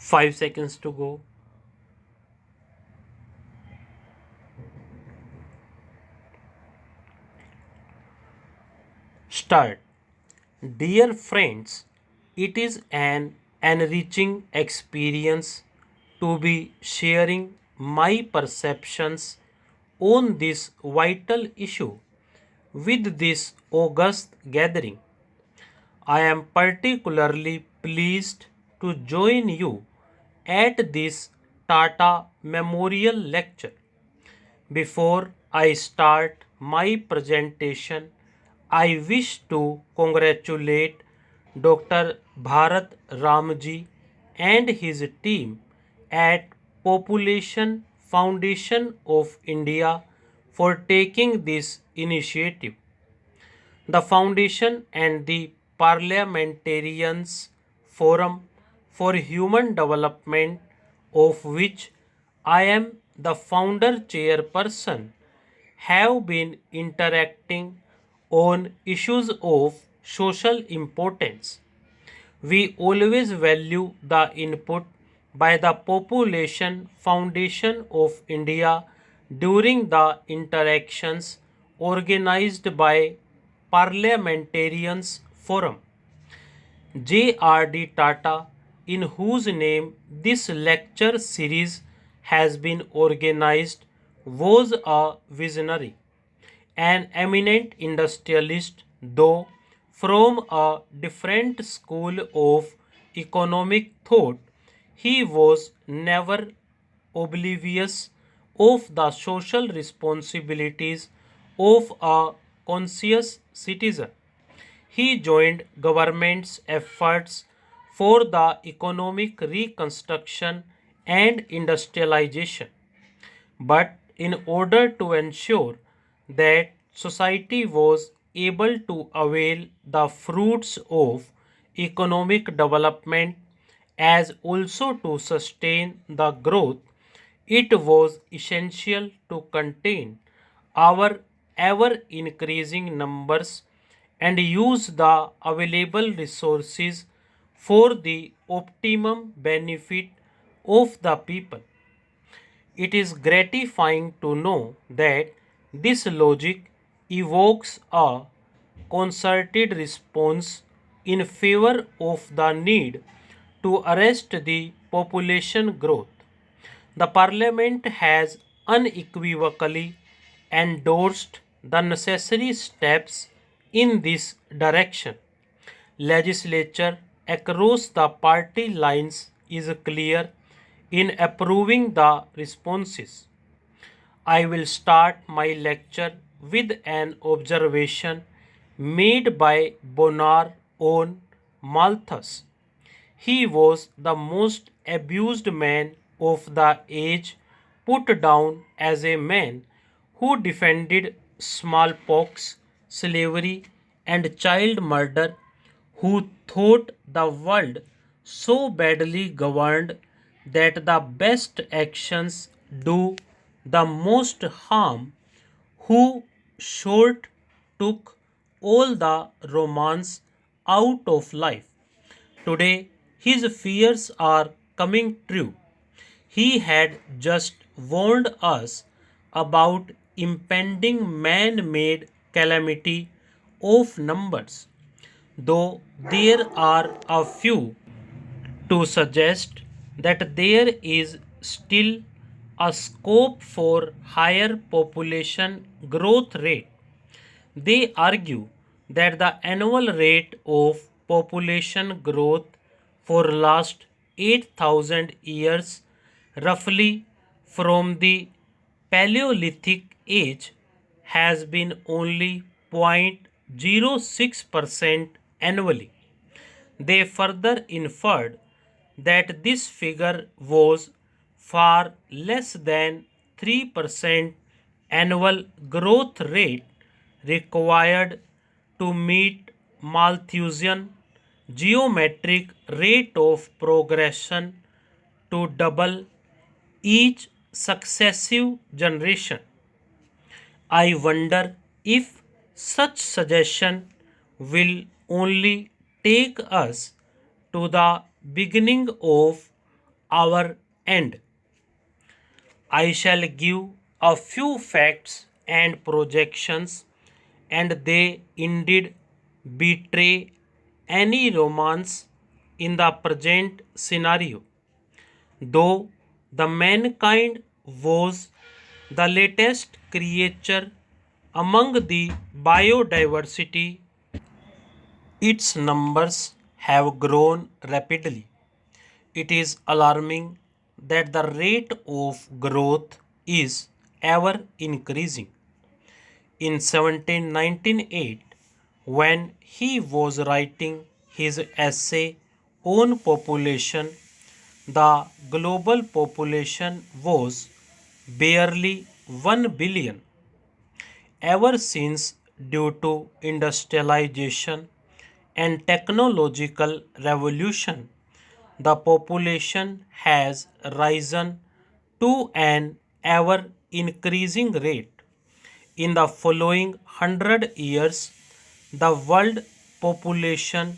5 seconds to go. Start. Dear friends, it is an enriching experience to be sharing my perceptions on this vital issue with this august gathering. I am particularly pleased to join you at this Tata Memorial Lecture. Before I start my presentation, I wish to congratulate Dr. Bharat Ramji and his team at Population Foundation of India for taking this initiative. The Foundation and the Parliamentarians Forum for Human Development, of which I am the founder chairperson, have been interacting on issues of social importance. We always value the input by the Population Foundation of India during the interactions organized by Parliamentarians Forum. J.R.D. Tata, in whose name this lecture series has been organized, was a visionary, an eminent industrialist, though from a different school of economic thought. He was never oblivious of the social responsibilities of a conscious citizen. He joined government's efforts for the economic reconstruction and industrialization. But in order to ensure that society was able to avail the fruits of economic development as also to sustain the growth, it was essential to contain our ever increasing numbers and use the available resources for the optimum benefit of the people. It is gratifying to know that this logic evokes a concerted response in favor of the need to arrest the population growth. The Parliament has unequivocally endorsed the necessary steps in this direction. Legislature across the party lines is clear in approving the responses. I will start my lecture with an observation made by Bonar on Malthus. He was the most abused man of the age, put down as a man who defended smallpox, slavery, and child murder, who thought the world so badly governed that the best actions do the most harm, who short took all the romance out of life. Today, his fears are coming true. He had just warned us about impending man-made calamity of numbers, though there are a few to suggest that there is still a scope for higher population growth rate. They argue that the annual rate of population growth for last 8,000 years, roughly from the Paleolithic age, has been only 0.06% annually. They further inferred that this figure was far less than 3% annual growth rate required to meet Malthusian geometric rate of progression to double each successive generation. I wonder if such suggestion will only take us to the beginning of our end. I shall give a few facts and projections, and they indeed betray any romance in the present scenario. Though the mankind was the latest creature among the biodiversity, its numbers have grown rapidly. It is alarming that the rate of growth is ever increasing. In 1798, when he was writing his essay on population, the global population was barely 1 billion. Ever since, due to industrialization and technological revolution, the population has risen to an ever increasing rate. In the following 100 years, the world population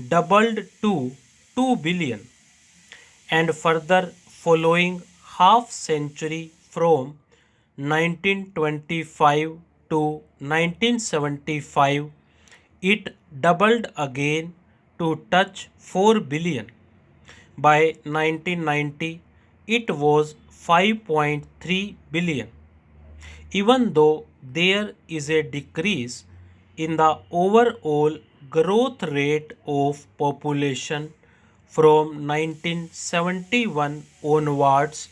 doubled to 2 billion, and further following half century from 1925 to 1975, it doubled again to touch 4 billion. By 1990, it was 5.3 billion. Even though there is a decrease in the overall growth rate of population from 1971 onwards,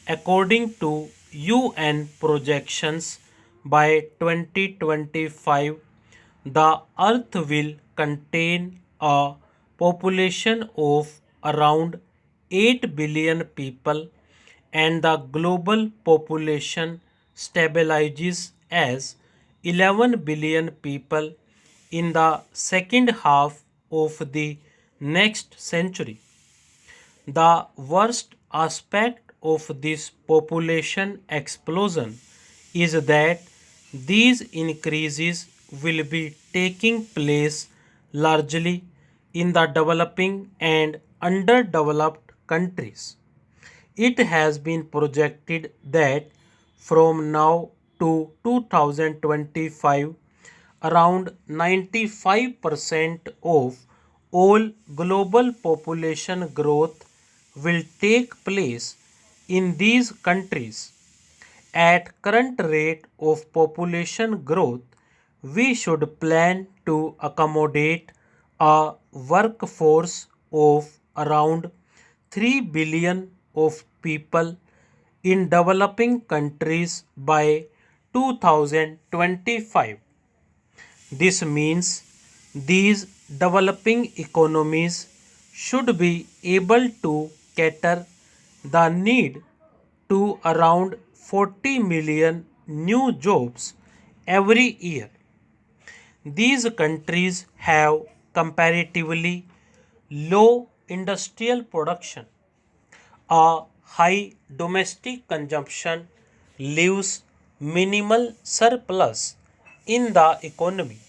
according to UN projections, by 2025 the earth will contain a population of around 8 billion people, and the global population stabilizes as 11 billion people in the second half of the next century. The worst aspect of this population explosion is that these increases will be taking place largely in the developing and underdeveloped countries. It has been projected that from now to 2025, around 95% of all global population growth will take place in these countries. At current rate of population growth, we should plan to accommodate a workforce of around 3 billion of people in developing countries by 2025. This means these developing economies should be able to cater the need to around 40 million new jobs every year. These countries have comparatively low industrial production, a high domestic consumption, leaves minimal surplus in the economy.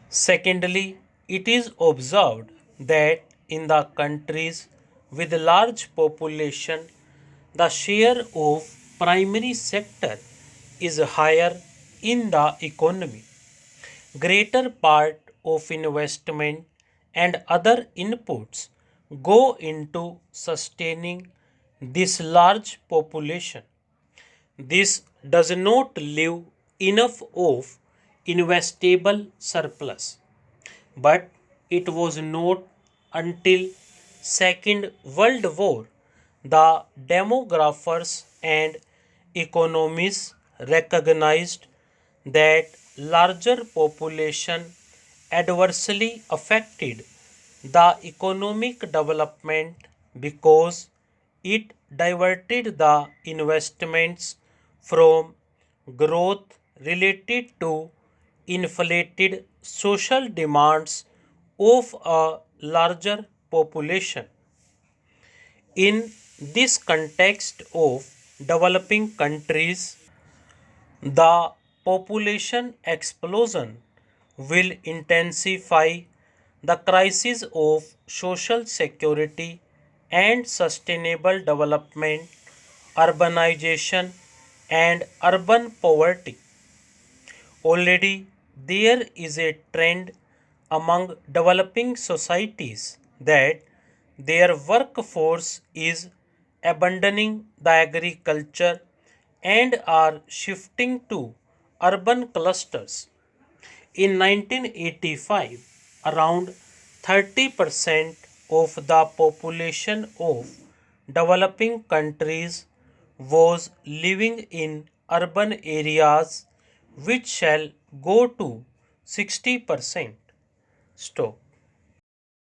Secondly, it is observed that in the countries with large population, the share of primary sector is higher in the economy. Greater part of investment and other inputs go into sustaining this large population. This does not leave enough of investable surplus. But it was not until Second World War the demographers and economists recognized that larger population adversely affected the economic development because it diverted the investments from growth related to inflated social demands of a larger population. In this context of developing countries, the population explosion will intensify the crisis of social security and sustainable development, urbanization, and urban poverty. Already there is a trend among developing societies that their workforce is abandoning the agriculture and are shifting to urban clusters. In 1985, around 30% of the population of developing countries was living in urban areas, which shall go to 60%. Stop.